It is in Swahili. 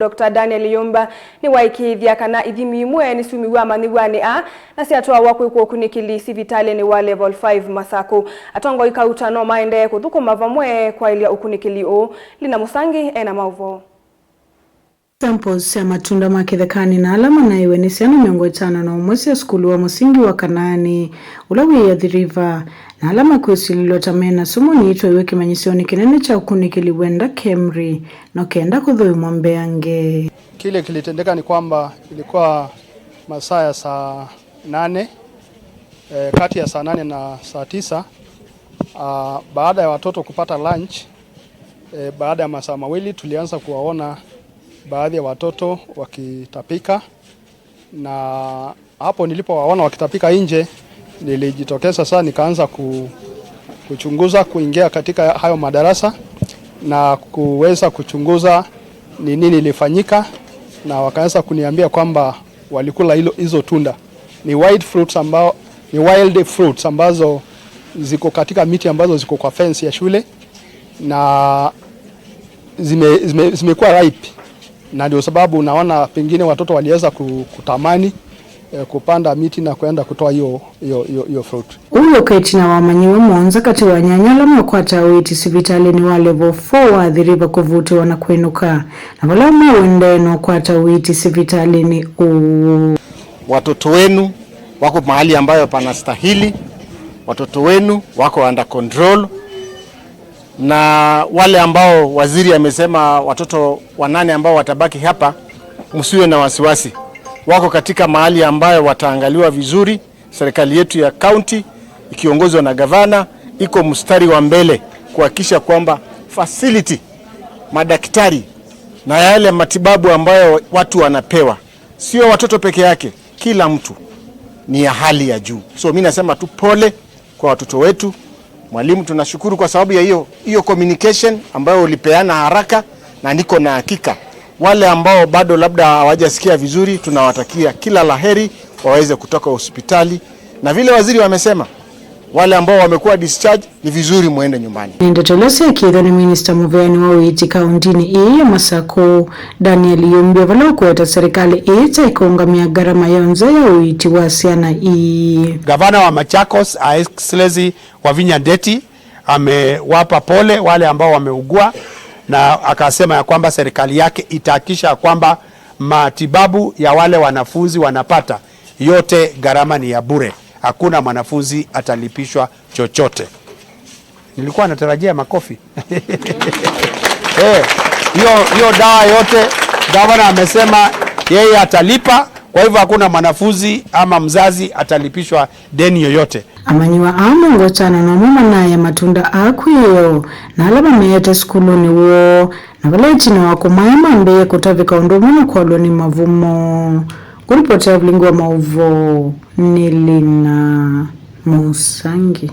Dr. Daniel Yumba ni waikithia kana ithimi imwe ni sumiwa maniwani na siatoa wakwe kwa kunikili sivitale ni wa level 5 Masako atongo ikautano maende kuthukuma vamwe kwa ilia ukunikili lina musangi ena mauvo. Samples ya matunda makithekani na alama na iwe ni siano miongo itano na umwesi ya skulu wa musingi wa Kanaani ulawi ya The River na alama kuisililota sumu ni ito iwe kimanyisioni kinene cha ukunikili wenda Kemri na kenda kudhui mwambeange. Kile kilitendeka ni kwamba ilikuwa masaa ya saa 8 kati ya saa 8 na saa 9 baada ya watoto kupata lunch baada ya masaa mawili tulianza kuwaona baadhi ya watoto wakitapika, na hapo nilipowaona wakitapika nje nilijitokeza sasa nikaanza kuchunguza, kuingia katika hayo madarasa na kuweza kuchunguza ni nini ilifanyika, na wakaanza kuniambia kwamba walikula hizo tunda. Ni wild fruits ambazo ziko katika miti ambazo ziko kwa fence ya shule na zimekuwa ripe, na ndio sababu unaona pengine watoto waliweza kutamani kupanda miti na kwenda kutoa hiyo fruit. Uyo ketina wamanyiwe mwanza kati wa nyanyala mwakwata witi sivitali ni wa level 4 wa The River kuvuti wana kwenuka na wala mwende no kwata witi sivitali ni watoto wenu wako mahali ambayo panastahili, watoto wenu wako under control, na wale ambao waziri amesema watoto 8 ambao watabaki hapa msiwe na wasiwasi, wako katika mahali ambayo wataangaliwa vizuri. Serikali yetu ya county ikiongozwa na gavana iko mstari wa mbele kuhakikisha kwamba facility, madaktari na yale matibabu ambayo watu wanapewa, sio watoto peke yake, kila mtu ni ya hali ya juu. So mimi nasema tu pole kwa watoto wetu. Mwalimu, tunashukuru kwa sababu ya hiyo communication ambayo ulipeana haraka, na niko na hakika wale ambao bado labda hawajasikia vizuri tunawatakia kila laheri waweze kutoka hospitali, na vile waziri wamesema wale ambao wamekuwa discharge ni vizuri muende nyumbani. Ndio tolose akitho ni Minister Muveani wa Witi County ya Masako Daniel Yumba vala kueta serikali ikongamia gharama yonza ya Witi wa siana Gavana wa Machakos Excellency Wavinya Ndeti amewapa pole wale ambao wameugua, na akasema ya kwamba serikali yake itahakikisha kwamba matibabu ya wale wanafunzi wanapata yote gharama ni ya bure. Hakuna mwanafunzi atalipishwa chochote. Nilikuwa natarajia makofi. Hiyo dawa yote gavana amesema yeye atalipa, kwa hivyo hakuna mwanafunzi ama mzazi atalipishwa deni yoyote. Amanyiwa amungo chana na mama naye matunda akwiyo na alaba meyete skuluni wo na wale chini wako mayama mbeye kutavika undomuna kwa loni mavumo. Kuripotea Vlingwa Mauvo Nilina Musangi.